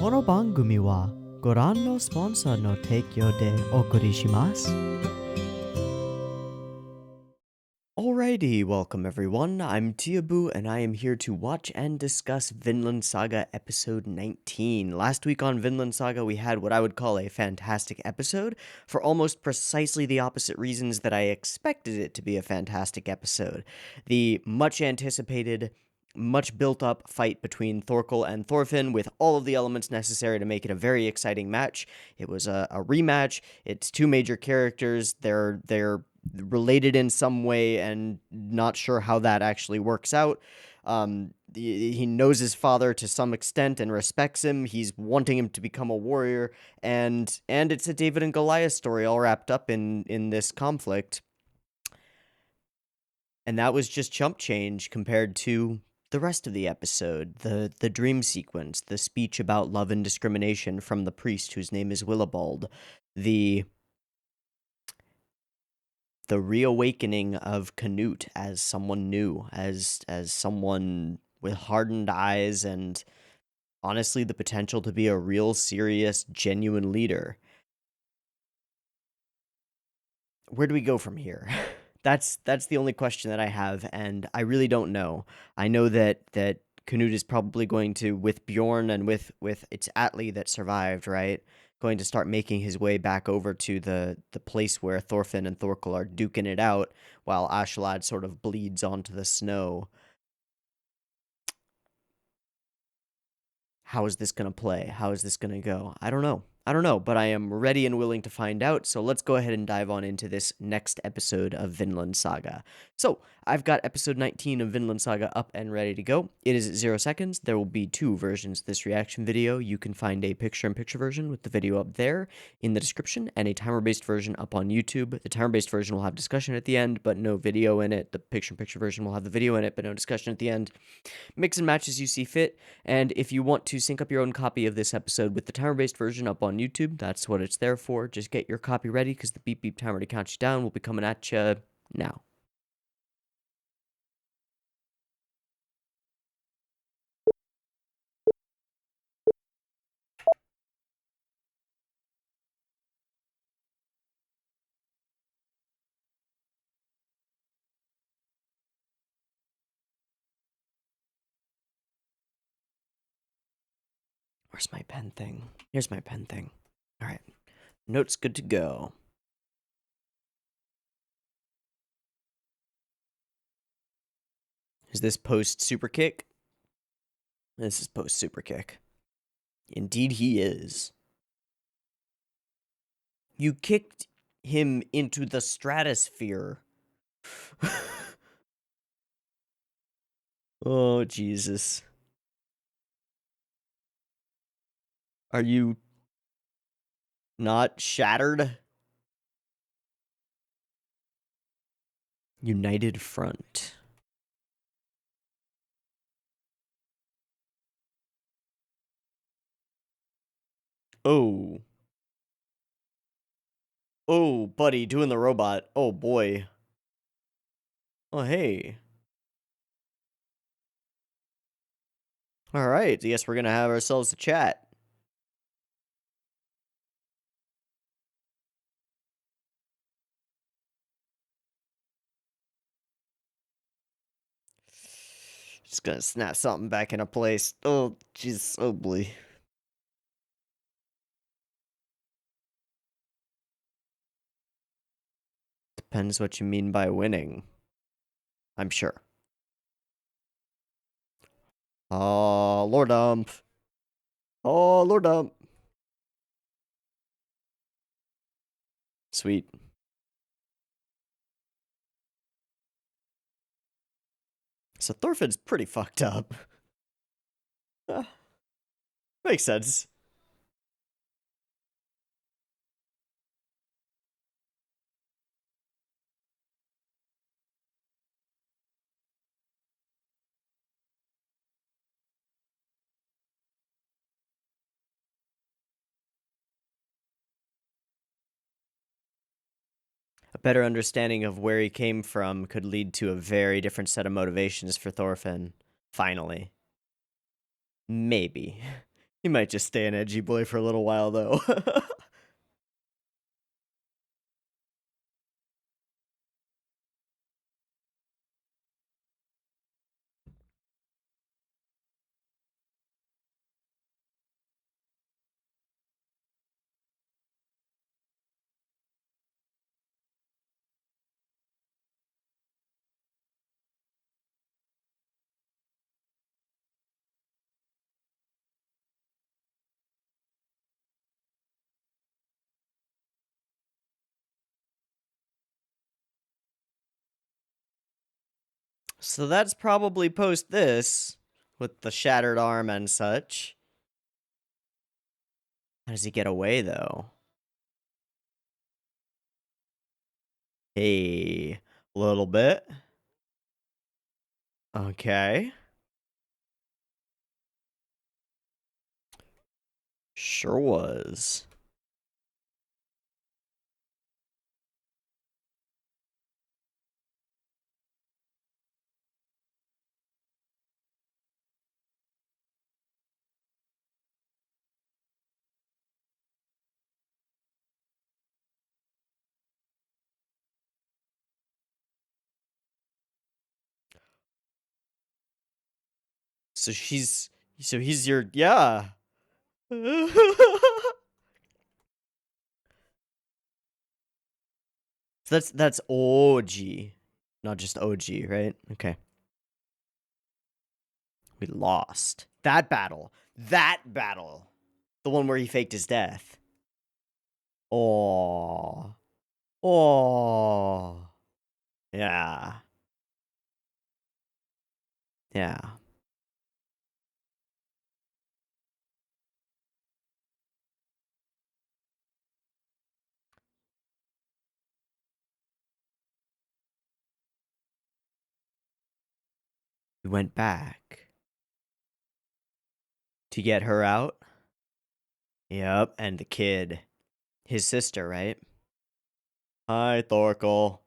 この番組はご覧のスポンサーの提供でお送りします。Alrighty, welcome everyone. I'm Teeaboo, and I am here to watch and discuss Vinland Saga episode 19. Last week on Vinland Saga, we had what I would call a fantastic episode, for almost precisely the opposite reasons that I expected it to be a fantastic episode. The much anticipated, much built up fight between Thorkel and Thorfinn with all of the elements necessary to make it a very exciting match. It was a rematch. It's two major characters. They're related in some way and not sure how that actually works out. He knows his father to some extent and respects him. He's wanting him to become a warrior, and it's a David and Goliath story all wrapped up in this conflict. And that was just chump change compared to the rest of the episode, the dream sequence, the speech about love and discrimination from the priest whose name is Willibald, the reawakening of Canute as someone new, as someone with hardened eyes and honestly the potential to be a real serious, genuine leader. Where do we go from here? That's the only question that I have, and I really don't know. I know that Canute is probably going to, with Bjorn and with it's Atli that survived, right? Going to start making his way back over to the place where Thorfinn and Thorkel are duking it out, while Askeladd sort of bleeds onto the snow. How is this going to play? How is this going to go? I don't know, but I am ready and willing to find out, so let's go ahead and dive on into this next episode of Vinland Saga. So, I've got episode 19 of Vinland Saga up and ready to go. It is at 0 seconds. There will be two versions of this reaction video. You can find a picture-in-picture version with the video up there in the description, and a timer-based version up on YouTube. The timer-based version will have discussion at the end, but no video in it. The picture-in-picture version will have the video in it, but no discussion at the end. Mix and match as you see fit, and if you want to sync up your own copy of this episode with the timer-based version up on YouTube, that's what it's there for. Just get your copy ready, because the beep beep timer to count you down will be coming at you now. Where's my pen thing? Here's my pen thing. All right. Notes good to go. Is this post super kick? This is post super kick. Indeed he is. You kicked him into the stratosphere. Oh, Jesus. Are you not shattered? United Front. Oh. Oh, buddy, doing the robot. Oh, boy. Oh, hey. Alright, I guess we're gonna have ourselves a chat. Just gonna snap something back into place. Oh, jeez, oh boy. Depends what you mean by winning. I'm sure. Oh, Lord Dump. Oh, Lord Dump. Sweet. So Thorfinn's pretty fucked up. Makes sense. A better understanding of where he came from could lead to a very different set of motivations for Thorfinn. Finally. Maybe. He might just stay an edgy boy for a little while, though. So that's probably post this, with the shattered arm and such. How does he get away, though? Hey, a little bit. Okay. Sure was. So he's your, yeah. So that's OG, not just OG, right? Okay. We lost. That battle. That battle. The one where he faked his death. Oh. Oh. Yeah. Yeah. We went back to get her out. Yep, and the kid. His sister, right? Hi, Thorkel.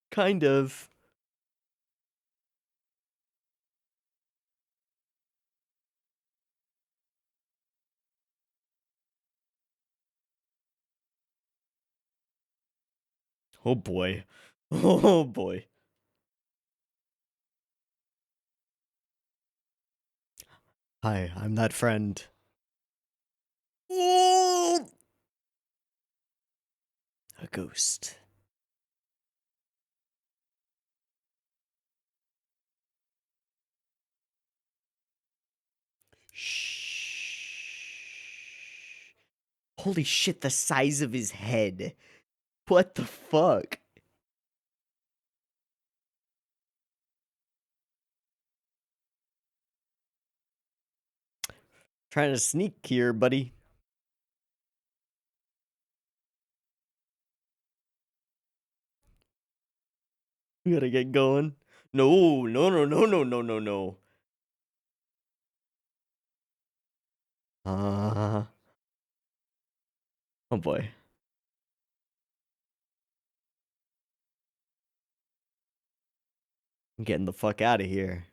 Kind of. Oh boy. Oh boy. Hi, I'm that friend. Oh! A ghost. Shh. Holy shit, the size of his head. What the fuck? Trying to sneak here, buddy. We gotta get going. No, no, no, no, no, no, no, no. Oh boy. I'm getting the fuck out of here.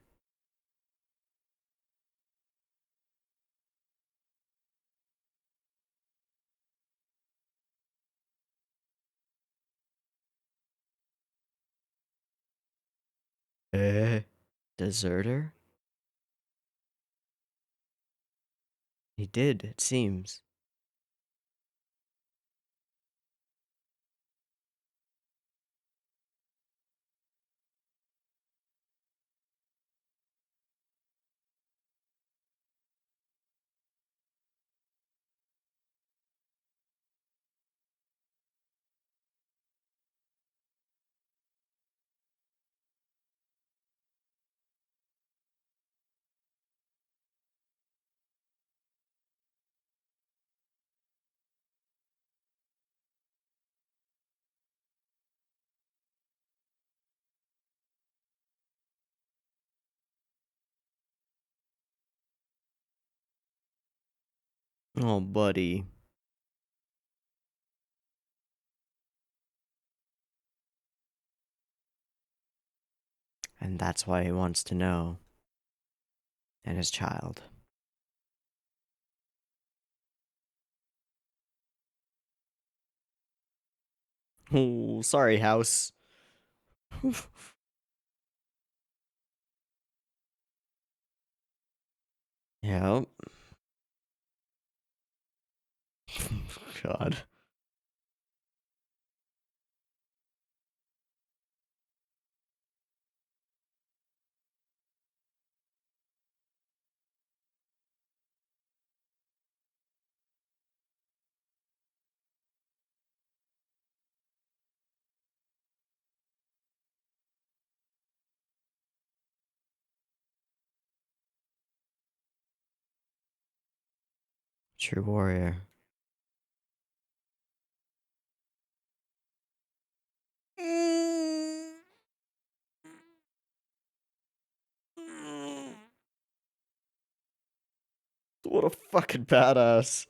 Eh? Deserter? He did, it seems. Oh, buddy. And that's why he wants to know. And his child. Oh, sorry, house. Yep. God. True warrior. What a fucking badass.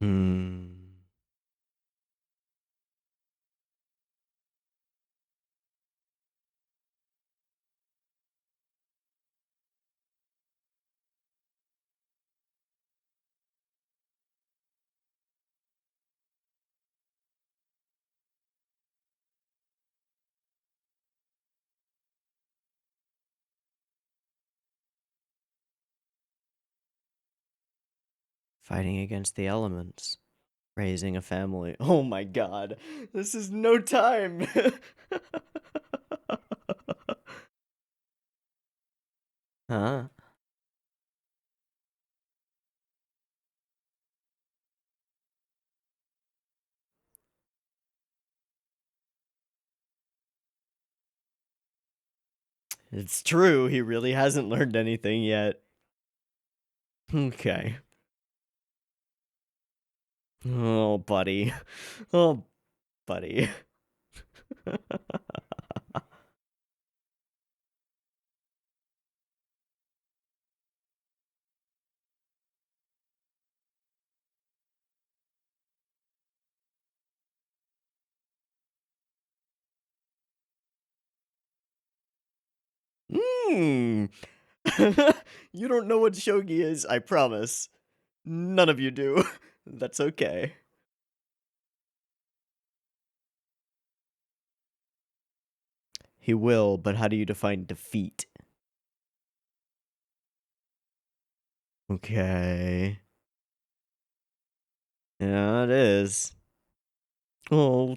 Hmm. Fighting against the elements. Raising a family. Oh my god. This is no time. Huh? It's true, he really hasn't learned anything yet. Okay. Oh, buddy. Oh, buddy. Hmm. You don't know what shogi is, I promise. None of you do. That's okay. He will, but how do you define defeat? Okay. Yeah, it is. Oh,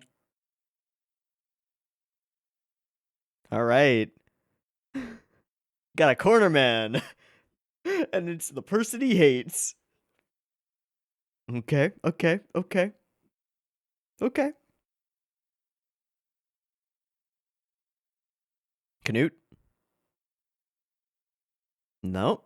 all right. Got a corner man. And it's the person he hates. Okay, okay, okay, okay. Canute? No.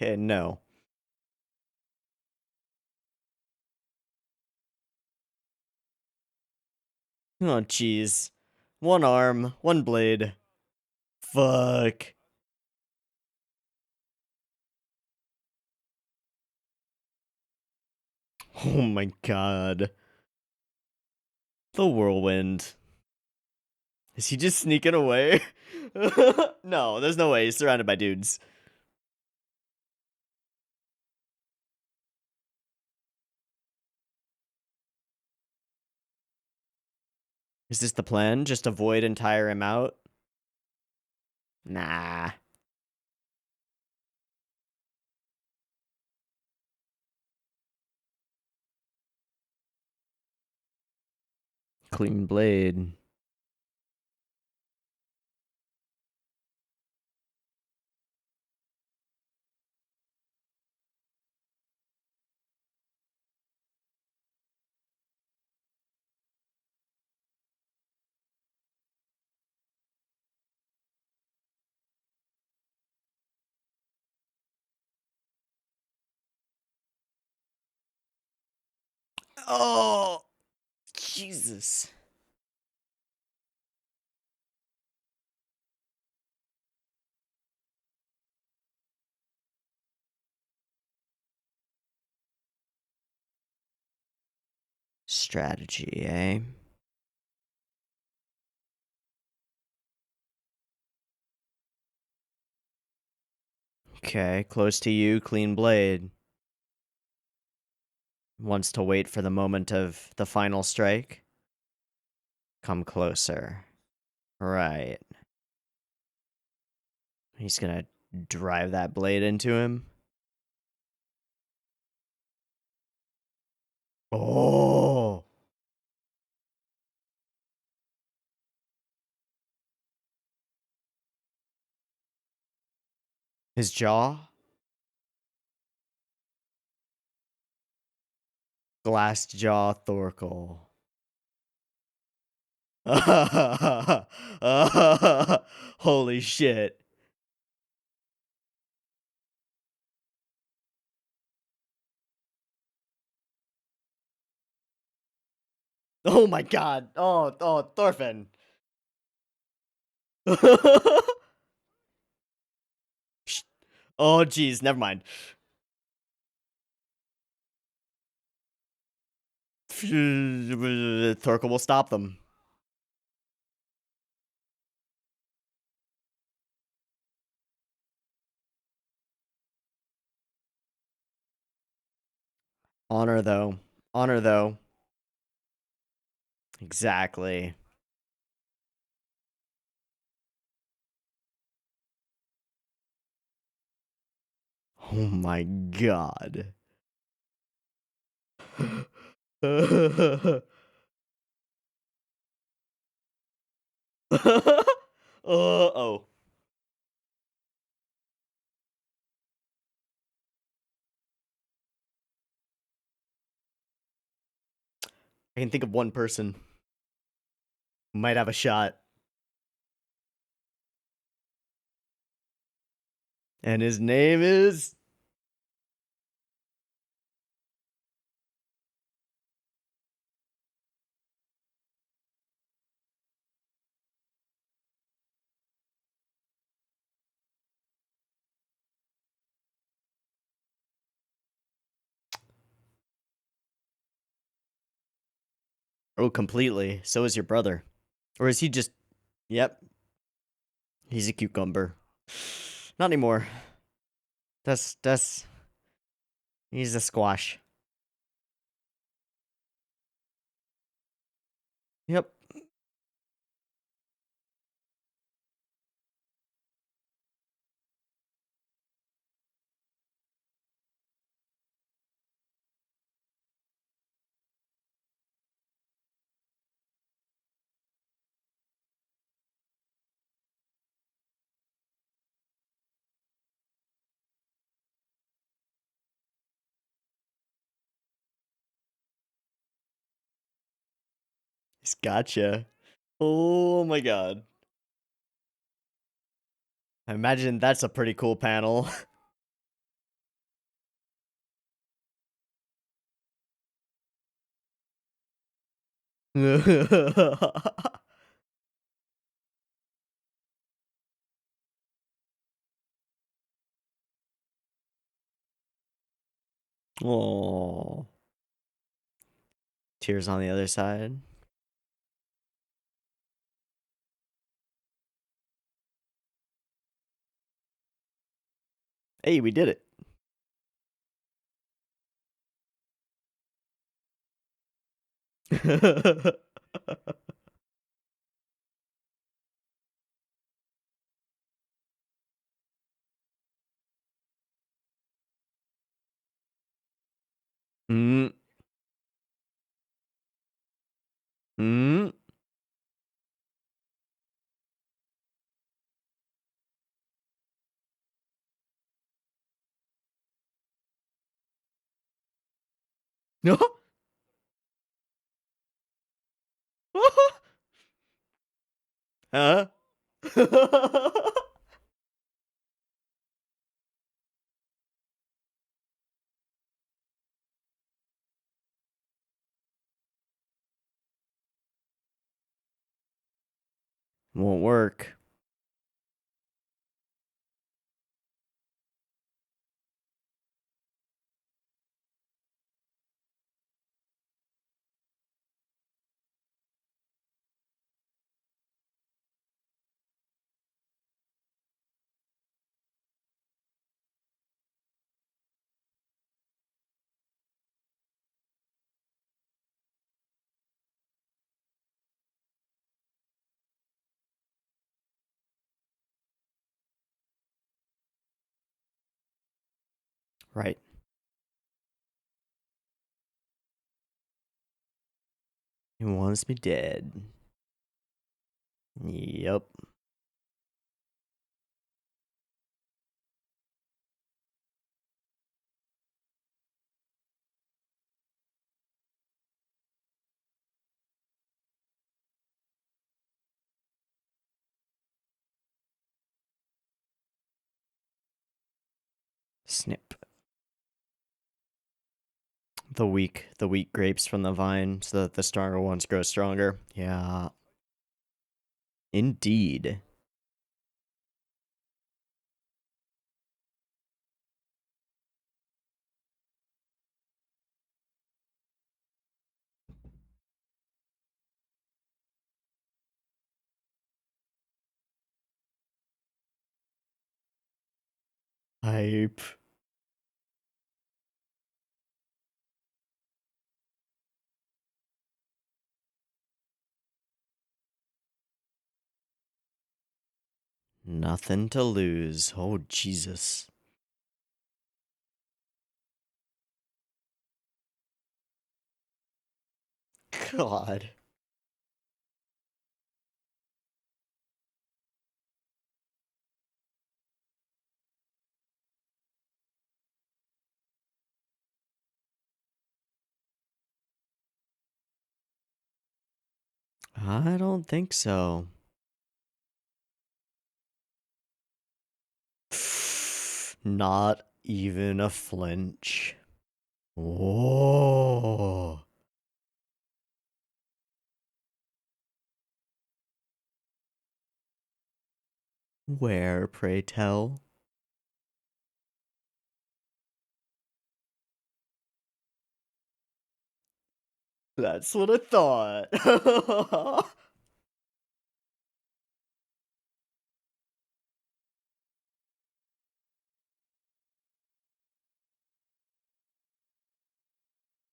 No. Oh, jeez. One arm, one blade. Fuck. Oh my god. The whirlwind. Is he just sneaking away? No, there's no way. He's surrounded by dudes. Is this the plan? Just avoid and tire him out? Nah. Clean blade. Oh, Jesus. Strategy, eh? Okay, close to you, clean blade. Wants to wait for the moment of the final strike. Come closer. Right. He's gonna drive that blade into him. Oh! His jaw? Glass jaw Thorkel. Holy shit. Oh my god. Oh, Thorfinn. Oh, geez, never mind. Thorkel will stop them. Honor, though. Honor, though. Exactly. Oh my god. Uh-oh. I can think of one person who might have a shot. And his name is... Oh, completely. So is your brother. Or is he just... Yep. He's a cucumber. Not anymore. That's... He's a squash. Yep. He's gotcha. Oh my god. I imagine that's a pretty cool panel. Oh. Tears on the other side. Hey, we did it. Mm. Mm. No. Huh? Won't work. Right. He wants me dead. Yep. Snip. The weak grapes from the vine so that the stronger ones grow stronger. Yeah. Indeed. Hype. Nothing to lose. Oh, Jesus. God. I don't think so. Not even a flinch. Whoa. Where, pray tell? That's what I thought.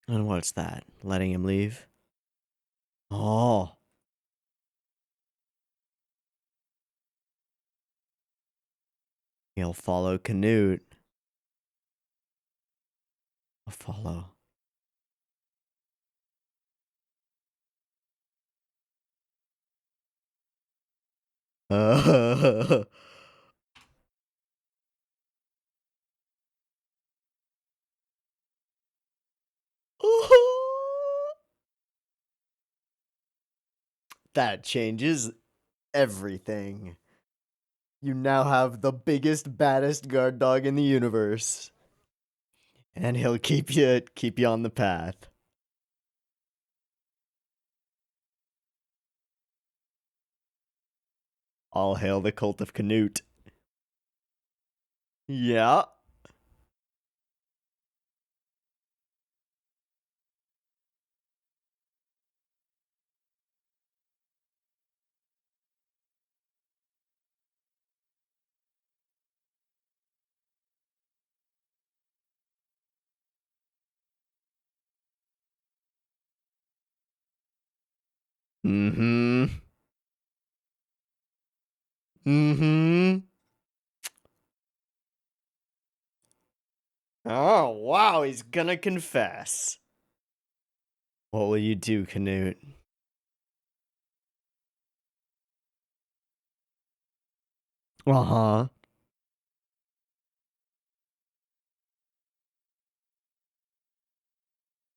And what's that? Letting him leave? Oh. He'll follow Canute. I'll follow. That changes everything. You now have the biggest, baddest guard dog in the universe. And he'll keep you on the path. All hail the cult of Canute. Yeah. Mm-hmm. Mm-hmm. Oh, wow, he's gonna confess. What will you do, Canute? Uh-huh.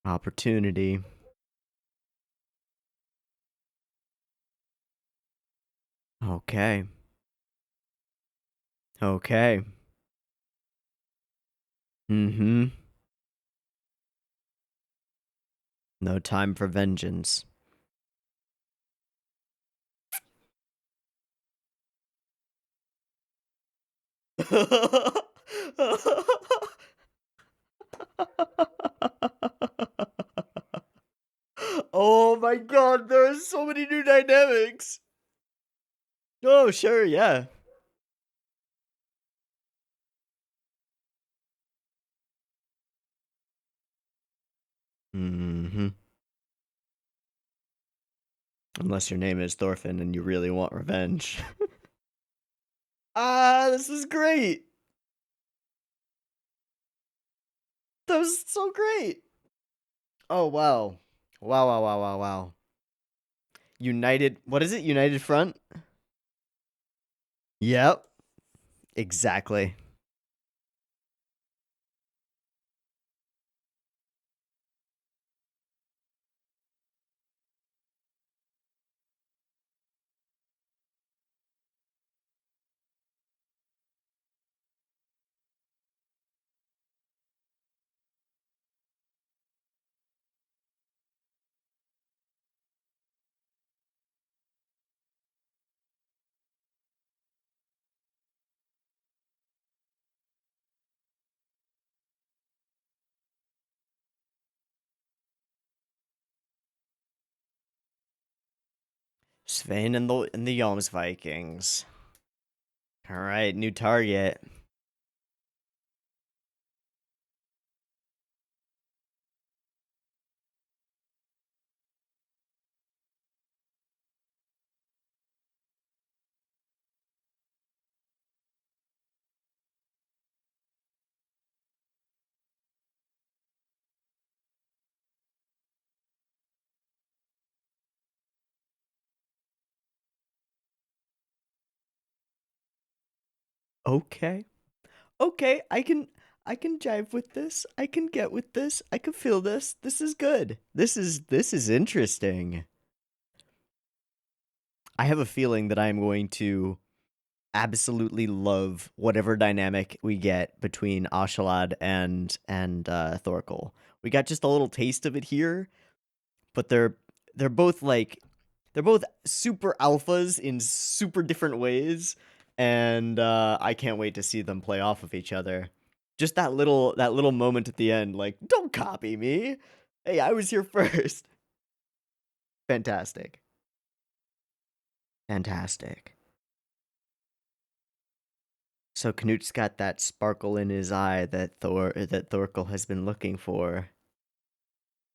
Opportunity. Okay. Okay. Mm-hmm. No time for vengeance. Oh my god, there are so many new dynamics. Oh, sure, yeah. Hmm. Unless your name is Thorfinn and you really want revenge. Ah, this is great. That was so great. Oh, wow. Wow, wow, wow, wow, wow. United, what is it? United Front? Yep, exactly. Sven and the Yoms Vikings. All right, new target. Okay. Okay, I can jive with this. I can get with this. I can feel this. This is good. This is interesting. I have a feeling that I am going to absolutely love whatever dynamic we get between Ashalad and Thorkel. We got just a little taste of it here, but they're both like they're both super alphas in super different ways, and I can't wait to see them play off of each other. Just that little moment at the end, like, don't copy me. Hey, I was here first. Fantastic. Fantastic. So Knut's got that sparkle in his eye that Thorkel has been looking for.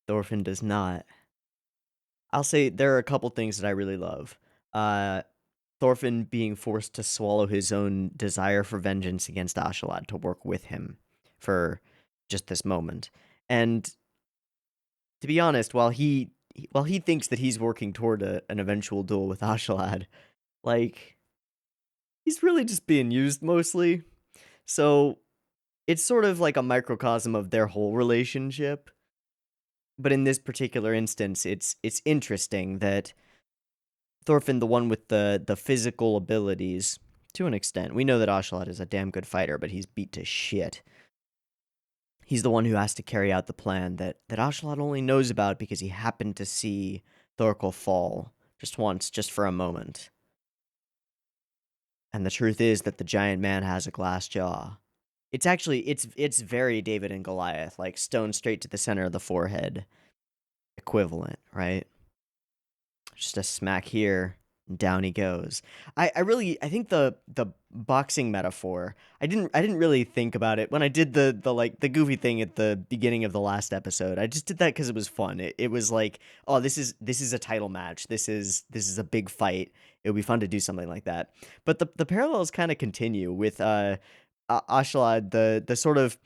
Thorfinn does not. I'll say there are a couple things that I really love. Uh, Thorfinn being forced to swallow his own desire for vengeance against Ashalad to work with him for just this moment. And to be honest, while he thinks that he's working toward an eventual duel with Ashalad, like, he's really just being used mostly. So it's sort of like a microcosm of their whole relationship. But in this particular instance, it's interesting that Thorfinn, the one with the physical abilities, to an extent. We know that Ocelot is a damn good fighter, but he's beat to shit. He's the one who has to carry out the plan that Ocelot only knows about because he happened to see Thorkel fall just once, just for a moment. And the truth is that the giant man has a glass jaw. It's actually it's very David and Goliath, like stone straight to the center of the forehead equivalent, right? Just a smack here, and down he goes. I think the boxing metaphor. I didn't really think about it when I did the goofy thing at the beginning of the last episode. I just did that because it was fun. It was like, oh, this is a title match. This is a big fight. It would be fun to do something like that. But the parallels kind of continue with Ashlad, the sort of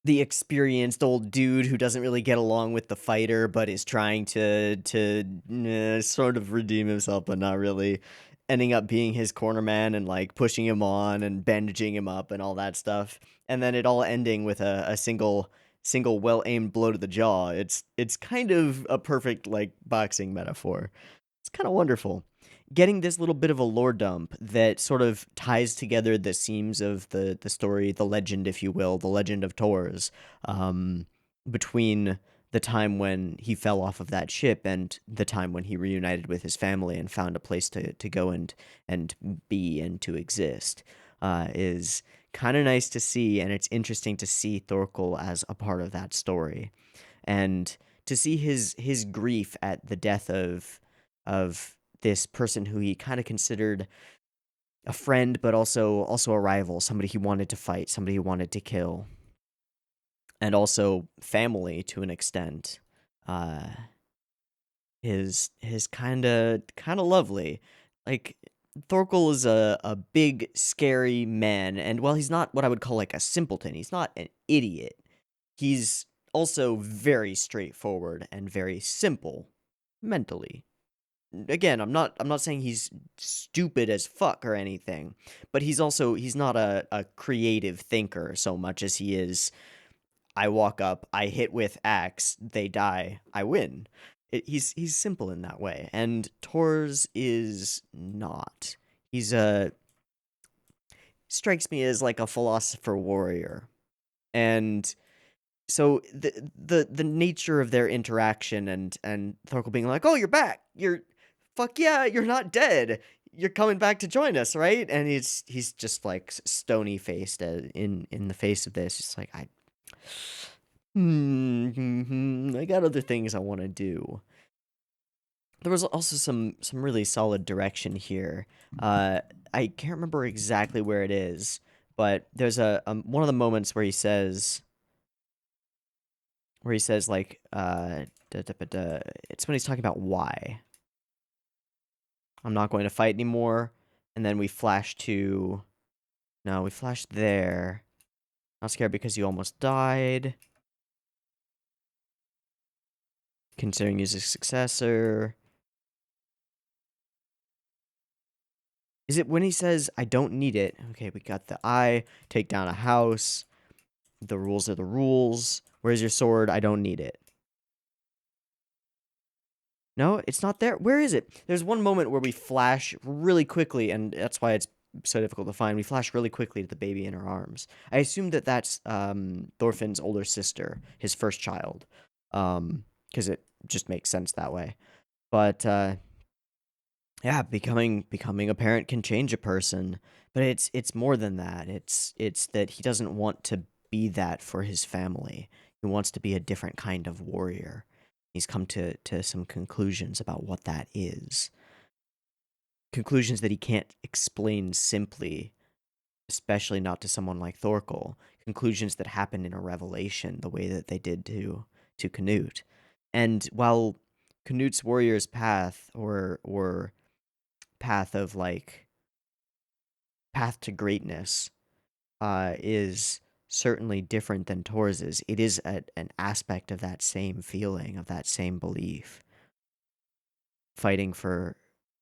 the experienced old dude who doesn't really get along with the fighter, but is trying to sort of redeem himself, but not really. Ending up being his corner man and like pushing him on and bandaging him up and all that stuff, and then it all ending with a single well aimed blow to the jaw. It's kind of a perfect like boxing metaphor. It's kind of wonderful. Getting this little bit of a lore dump that sort of ties together the seams of the story, the legend, if you will, the legend of Tors, um, between the time when he fell off of that ship and the time when he reunited with his family and found a place to go and be and to exist. is kind of nice to see, and it's interesting to see Thorkel as a part of that story, and to see his grief at the death of this person who he kind of considered a friend, but also a rival, somebody he wanted to fight, somebody he wanted to kill, and also family to an extent. Uh, is kind of lovely. Like, Thorkel is a big, scary man, and while he's not what I would call like a simpleton, he's not an idiot. He's also very straightforward and very simple mentally. Again, I'm not saying he's stupid as fuck or anything, but he's not a creative thinker so much as he is. I walk up, I hit with axe, they die, I win. He's simple in that way, and Tors is not. He's strikes me as like a philosopher warrior, and so the nature of their interaction and Thorkel being like, "Oh, you're back. Fuck yeah, you're not dead. You're coming back to join us, right?" And he's just like stony faced in the face of this. It's like I got other things I want to do. There was also some really solid direction here. I can't remember exactly where it is, but there's a one of the moments where he says like it's when he's talking about why I'm not going to fight anymore, and then we flash to we flash there. Not scared because you almost died. Considering he's a successor. Is it when he says, I don't need it? Okay, we got the I, take down a house. The rules are the rules. Where's your sword? I don't need it. No, it's not there. Where is it? There's one moment where we flash really quickly, and that's why it's so difficult to find. We flash really quickly to the baby in her arms. I assume that that's Thorfinn's older sister, his first child, because it just makes sense that way. But yeah, becoming a parent can change a person, but it's more than that. It's that he doesn't want to be that for his family. He wants to be a different kind of warrior. He's come to some conclusions about what that is. Conclusions that he can't explain simply, especially not to someone like Thorkel. Conclusions that happen in a revelation, the way that they did to Canute. And while Canute's warrior's path or path of like path to greatness is certainly different than Tors's. It is an aspect of that same feeling, of that same belief. Fighting for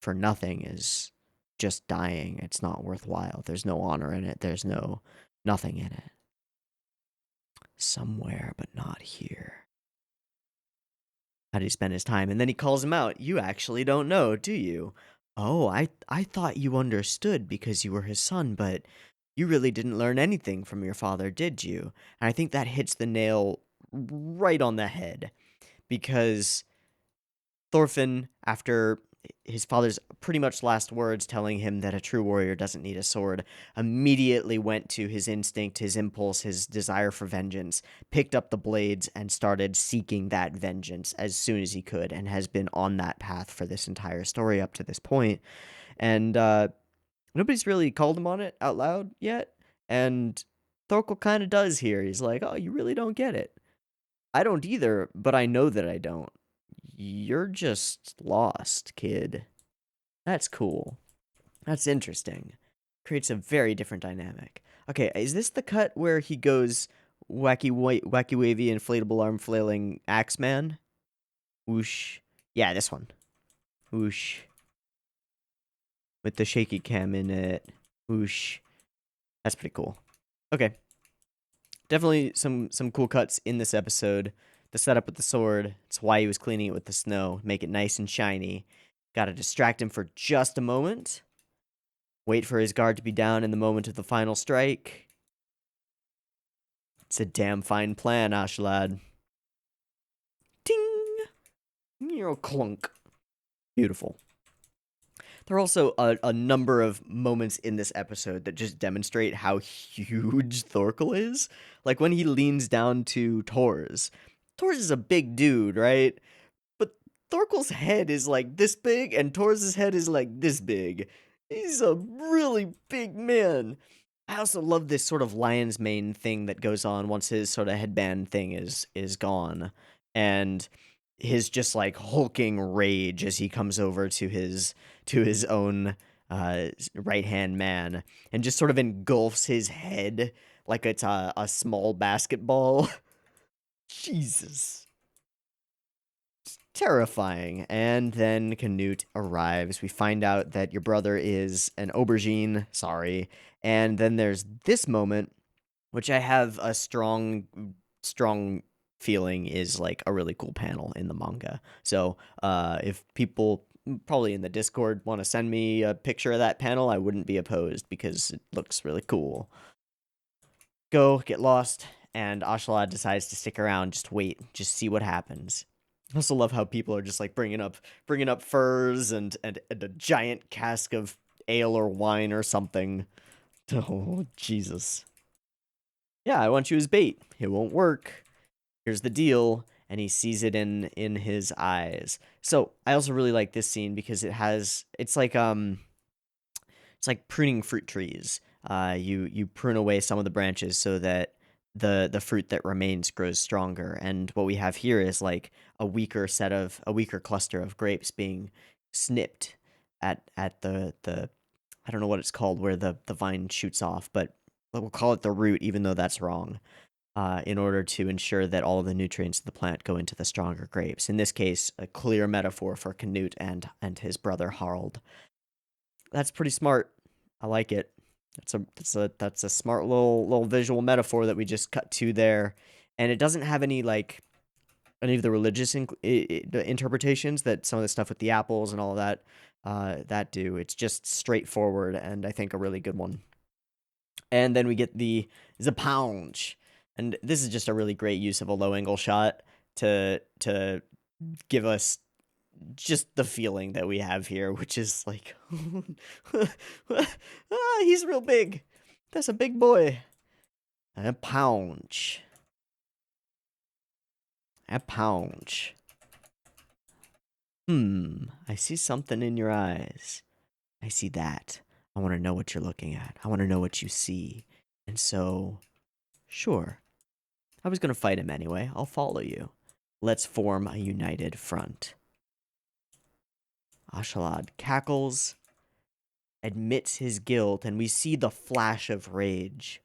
nothing is just dying. It's not worthwhile. There's no honor in it. There's nothing in it. Somewhere, but not here. How did he spend his time? And then he calls him out. You actually don't know, do you? Oh, I thought you understood because you were his son, but you really didn't learn anything from your father, did you? And I think that hits the nail right on the head, because Thorfinn, after his father's pretty much last words telling him that a true warrior doesn't need a sword, immediately went to his instinct, his impulse, his desire for vengeance, picked up the blades, and started seeking that vengeance as soon as he could, and has been on that path for this entire story up to this point. And nobody's really called him on it out loud yet, and Thorkel kind of does here. He's like, oh, you really don't get it. I don't either, but I know that I don't. You're just lost, kid. That's cool. That's interesting. Creates a very different dynamic. Okay, is this the cut where he goes wacky wavy inflatable arm flailing Axeman? Whoosh. Yeah, this one. Whoosh. With the shaky cam in it. Whoosh. That's pretty cool. Okay. Definitely some cool cuts in this episode. The setup with the sword, it's why he was cleaning it with the snow, make it nice and shiny. Gotta distract him for just a moment. Wait for his guard to be down in the moment of the final strike. It's a damn fine plan, Ashlad. Ting! Clunk. Beautiful. There are also a number of moments in this episode that just demonstrate how huge Thorkel is. Like when he leans down to Tors. Tors is a big dude, right? But Thorkel's head is like this big, and Tors' head is like this big. He's a really big man. I also love this sort of lion's mane thing that goes on once his sort of headband thing is gone, and his just like hulking rage as he comes over to his own right hand man and just sort of engulfs his head like it's a small basketball. Jesus. Terrifying. And then Canute arrives. We find out that your brother is an aubergine. Sorry. And then there's this moment, which I have a strong feeling is like a really cool panel in the manga. So if people probably in the Discord want to send me a picture of that panel, I wouldn't be opposed because it looks really cool. Go, get lost, and Ashalad decides to stick around, just wait, just see what happens. I also love how people are just like bringing up furs and a giant cask of ale or wine or something. Oh, Jesus. Yeah, I want you as bait. It won't work. Here's the deal. And he sees it in his eyes. So I also really like this scene because it's like pruning fruit trees. You prune away some of the branches so that the fruit that remains grows stronger. And what we have here is like a weaker cluster of grapes being snipped at the I don't know what it's called where the vine shoots off, but we'll call it the root, even though that's wrong. In order to ensure that all of the nutrients of the plant go into the stronger grapes. In this case, a clear metaphor for Canute and his brother Harald. That's pretty smart. I like it. That's a smart little visual metaphor that we just cut to there, and it doesn't have any of the religious interpretations that some of the stuff with the apples and all of that that do. It's just straightforward, and I think a really good one. And then we get the pounge. And this is just a really great use of a low angle shot to give us just the feeling that we have here, which is like, he's real big. That's a big boy. A pounge. A pounge. I see something in your eyes. I see that. I want to know what you're looking at. I want to know what you see. And so, sure. I was going to fight him anyway. I'll follow you. Let's form a united front. Ashalad cackles, admits his guilt, and we see the flash of rage.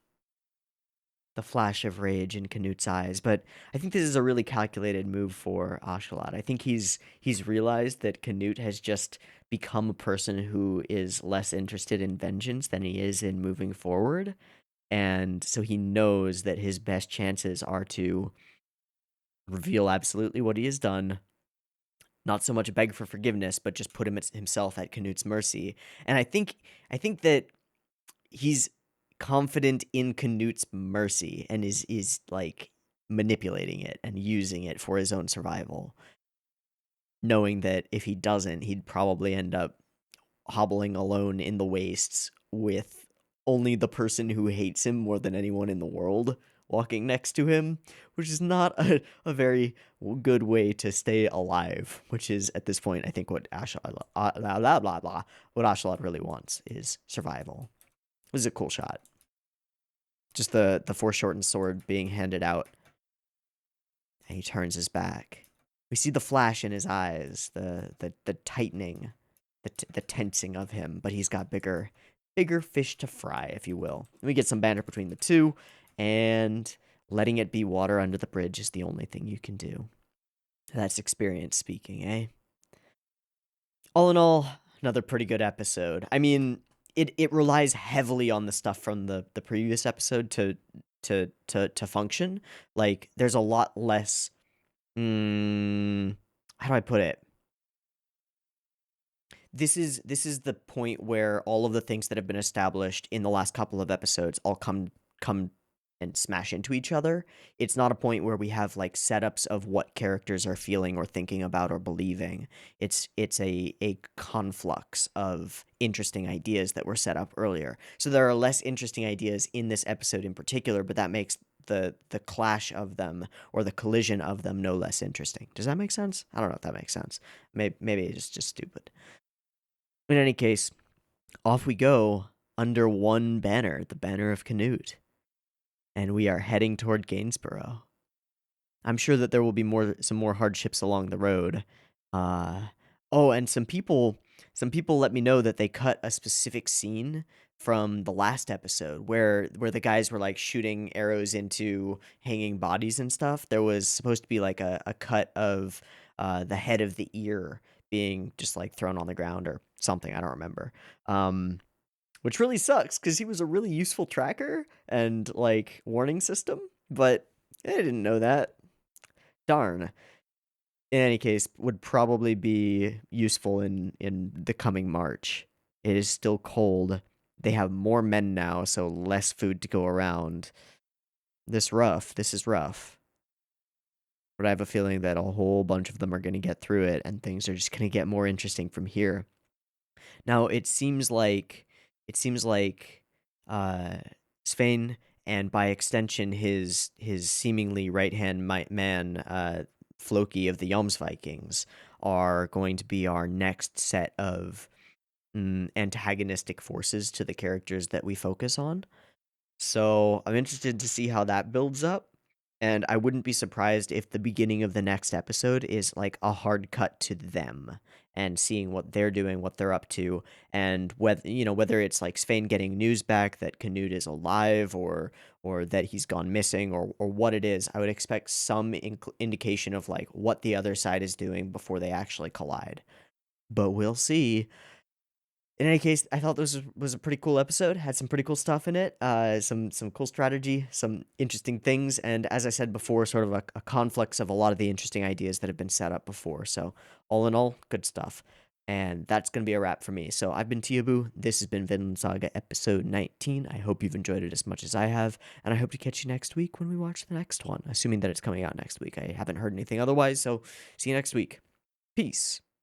The flash of rage in Canute's eyes. But I think this is a really calculated move for Ashalad. I think he's realized that Canute has just become a person who is less interested in vengeance than he is in moving forward. And so he knows that his best chances are to reveal absolutely what he has done, not so much beg for forgiveness, but just put himself at Canute's mercy. And I think that he's confident in Canute's mercy and is like manipulating it and using it for his own survival, knowing that if he doesn't, he'd probably end up hobbling alone in the wastes with only the person who hates him more than anyone in the world walking next to him, which is not a very good way to stay alive, which is at this point, I think what Ashalad really wants is survival. This is a cool shot. Just the foreshortened sword being handed out. And he turns his back. We see the flash in his eyes, the tightening, the tensing of him, but he's got bigger fish to fry, if you will. We get some banter between the two, and letting it be water under the bridge is the only thing you can do. That's experience speaking, eh? All in all, another pretty good episode. I mean, it relies heavily on the stuff from the previous episode to function. Like, there's a lot less. How do I put it? This is the point where all of the things that have been established in the last couple of episodes all come and smash into each other. It's not a point where we have like setups of what characters are feeling or thinking about or believing. It's a conflux of interesting ideas that were set up earlier. So there are less interesting ideas in this episode in particular, but that makes the clash of them or the collision of them no less interesting. Does that make sense? I don't know if that makes sense. Maybe it's just stupid. In any case, off we go under one banner, the banner of Canute. And we are heading toward Gainsborough. I'm sure that there will be some more hardships along the road. Oh, and some people let me know that they cut a specific scene from the last episode where the guys were like shooting arrows into hanging bodies and stuff. There was supposed to be like a cut of the head of the ear being just like thrown on the ground or something. I don't remember. Which really sucks because he was a really useful tracker and like warning system, but I didn't know that. Darn. In any case, would probably be useful in the coming March. It is still cold. They have more men now, so less food to go around. This is rough. But I have a feeling that a whole bunch of them are going to get through it, and things are just going to get more interesting from here. Now it seems like uh, Svein and by extension his seemingly right hand man Floki of the Jomsvikings are going to be our next set of antagonistic forces to the characters that we focus on. So I'm interested to see how that builds up. And I wouldn't be surprised if the beginning of the next episode is like a hard cut to them and seeing what they're doing, what they're up to, and whether it's like Svein getting news back that Canute is alive or that he's gone missing or what it is. I would expect some indication of like what the other side is doing before they actually collide. But we'll see. In any case, I thought this was a pretty cool episode. Had some pretty cool stuff in it. Some cool strategy, some interesting things, and as I said before, sort of a conflux of a lot of the interesting ideas that have been set up before. So all in all, good stuff. And that's gonna be a wrap for me. So I've been Teeaboo. This has been Vinland Saga episode 19. I hope you've enjoyed it as much as I have, and I hope to catch you next week when we watch the next one. Assuming that it's coming out next week. I haven't heard anything otherwise. So see you next week. Peace.